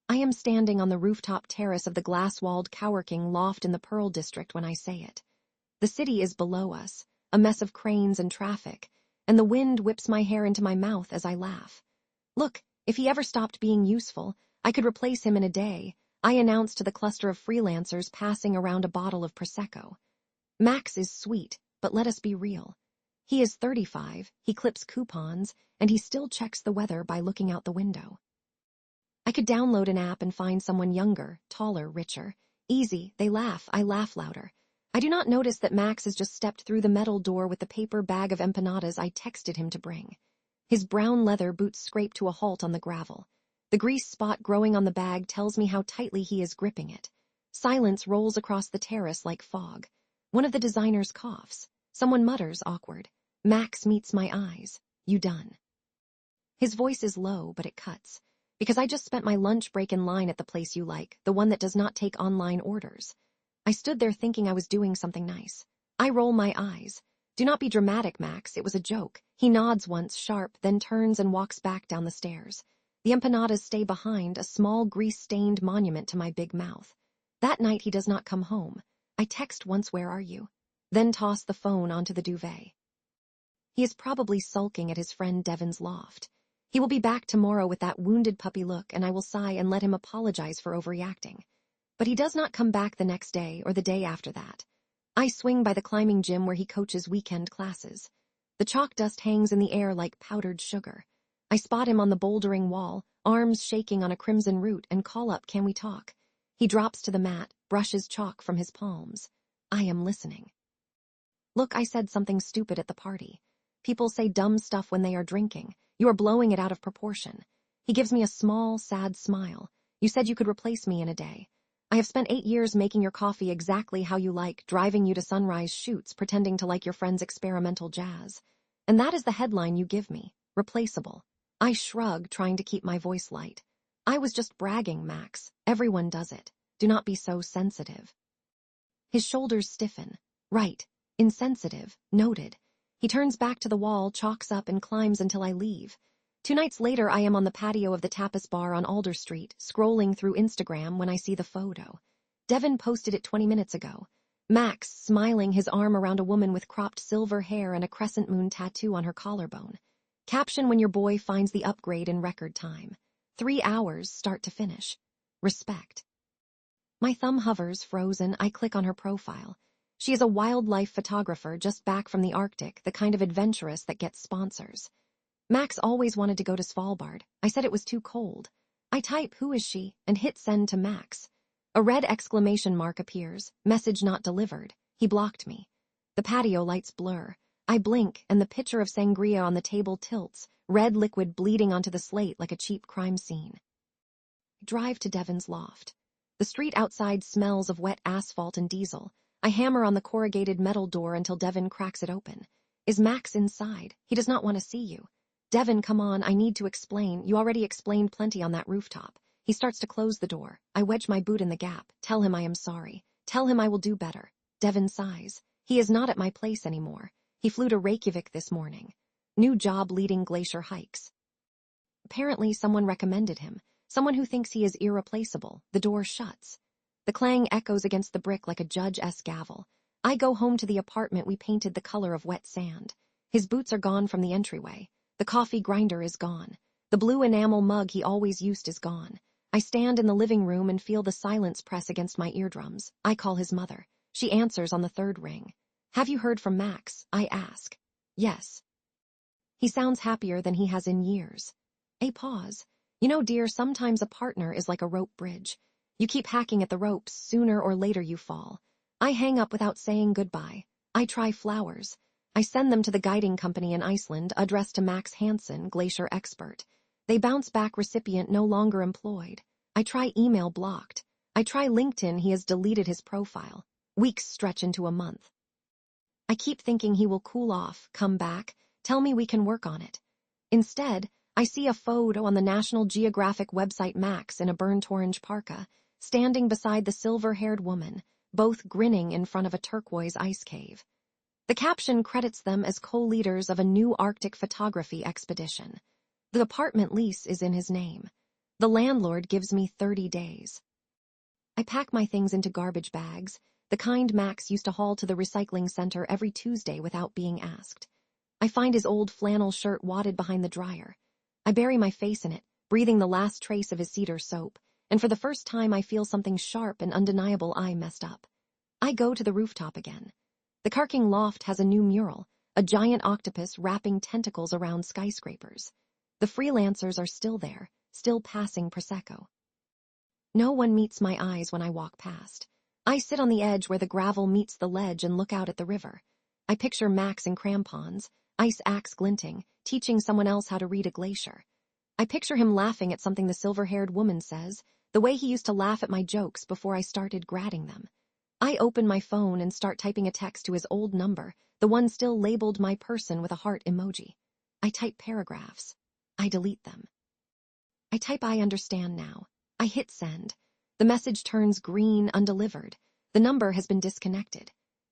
I am standing on the rooftop terrace of the glass-walled coworking loft in the Pearl District when I say it. The city is below us, a mess of cranes and traffic, and the wind whips my hair into my mouth as I laugh. Look, if he ever stopped being useful, I could replace him in a day, I announced to the cluster of freelancers passing around a bottle of Prosecco. Max is sweet, but let us be real. He is 35, he clips coupons, and he still checks the weather by looking out the window. I could download an app and find someone younger, taller, richer. Easy, they laugh, I laugh louder. I do not notice that Max has just stepped through the metal door with the paper bag of empanadas I texted him to bring. His brown leather boots scrape to a halt on the gravel. The grease spot growing on the bag tells me how tightly he is gripping it. Silence rolls across the terrace like fog. One of the designers coughs. Someone mutters, awkward. Max meets my eyes. You done? His voice is low, but it cuts. Because I just spent my lunch break in line at the place you like, the one that does not take online orders. I stood there thinking I was doing something nice. I roll my eyes. Do not be dramatic, Max, it was a joke. He nods once, sharp, then turns and walks back down the stairs. The empanadas stay behind, a small grease-stained monument to my big mouth. That night he does not come home. I text once, where are you? Then toss the phone onto the duvet. He is probably sulking at his friend Devin's loft. He will be back tomorrow with that wounded puppy look, and I will sigh and let him apologize for overreacting. But he does not come back the next day or the day after that. I swing by the climbing gym where he coaches weekend classes. The chalk dust hangs in the air like powdered sugar. I spot him on the bouldering wall, arms shaking on a crimson root, and call up, can we talk? He drops to the mat, brushes chalk from his palms. I am listening. Look, I said something stupid at the party. People say dumb stuff when they are drinking. You are blowing it out of proportion. He gives me a small, sad smile. You said you could replace me in a day. I have spent 8 years making your coffee exactly how you like, driving you to sunrise shoots, pretending to like your friend's experimental jazz. And that is the headline you give me, replaceable. I shrug, trying to keep my voice light. I was just bragging, Max. Everyone does it. Do not be so sensitive. His shoulders stiffen. Right. Insensitive. Noted. He turns back to the wall, chalks up, and climbs until I leave. 2 nights later, I am on the patio of the tapas bar on Alder Street, scrolling through Instagram when I see the photo. Devin posted it 20 minutes ago. Max, smiling, his arm around a woman with cropped silver hair and a crescent moon tattoo on her collarbone. Caption, when your boy finds the upgrade in record time. 3 hours, start to finish. Respect. My thumb hovers, frozen. I click on her profile. She is a wildlife photographer just back from the Arctic, the kind of adventurous that gets sponsors. Max always wanted to go to Svalbard. I said it was too cold. I type, who is she, and hit send to Max. A red exclamation mark appears, message not delivered. He blocked me. The patio lights blur. I blink, and the pitcher of sangria on the table tilts, red liquid bleeding onto the slate like a cheap crime scene. I drive to Devin's loft. The street outside smells of wet asphalt and diesel. I hammer on the corrugated metal door until Devin cracks it open. Is Max inside? He does not want to see you. Devin, come on, I need to explain. You already explained plenty on that rooftop. He starts to close the door. I wedge my boot in the gap. Tell him I am sorry. Tell him I will do better. Devin sighs. He is not at my place anymore. He flew to Reykjavik this morning. New job leading glacier hikes. Apparently someone recommended him. Someone who thinks he is irreplaceable. The door shuts. The clang echoes against the brick like a judge-esque gavel. I go home to the apartment we painted the color of wet sand. His boots are gone from the entryway. The coffee grinder is gone. The blue enamel mug he always used is gone. I stand in the living room and feel the silence press against my eardrums. I call his mother. She answers on the 3rd ring. Have you heard from Max? I ask. Yes. He sounds happier than he has in years. A pause. You know, dear, sometimes a partner is like a rope bridge. You keep hacking at the ropes, sooner or later you fall. I hang up without saying goodbye. I try flowers. I send them to the guiding company in Iceland, addressed to Max Hansen, glacier expert. They bounce back, recipient no longer employed. I try email, blocked. I try LinkedIn, he has deleted his profile. Weeks stretch into a month. I keep thinking he will cool off, come back, tell me we can work on it. Instead, I see a photo on the National Geographic website, Max in a burnt orange parka, standing beside the silver-haired woman, both grinning in front of a turquoise ice cave. The caption credits them as co-leaders of a new Arctic photography expedition. The apartment lease is in his name. The landlord gives me 30 days. I pack my things into garbage bags, the kind Max used to haul to the recycling center every Tuesday without being asked. I find his old flannel shirt wadded behind the dryer. I bury my face in it, breathing the last trace of his cedar soap, and for the first time I feel something sharp and undeniable I messed up. I go to the rooftop again. The carking loft has a new mural, a giant octopus wrapping tentacles around skyscrapers. The freelancers are still there, still passing Prosecco. No one meets my eyes when I walk past. I sit on the edge where the gravel meets the ledge and look out at the river. I picture Max in crampons, ice axe glinting, teaching someone else how to read a glacier. I picture him laughing at something the silver-haired woman says, the way he used to laugh at my jokes before I started gratting them. I open my phone and start typing a text to his old number, the one still labeled my person with a heart emoji. I type paragraphs. I delete them. I type I understand now. I hit send. The message turns green, undelivered. The number has been disconnected.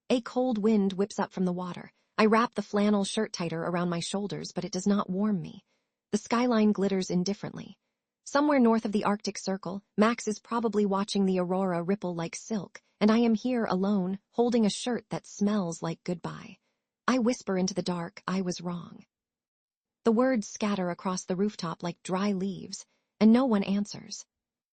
A cold wind whips up from the water. I wrap the flannel shirt tighter around my shoulders, but it does not warm me. The skyline glitters indifferently. Somewhere north of the Arctic Circle, Max is probably watching the aurora ripple like silk, and I am here alone, holding a shirt that smells like goodbye. I whisper into the dark, I was wrong. The words scatter across the rooftop like dry leaves, and no one answers.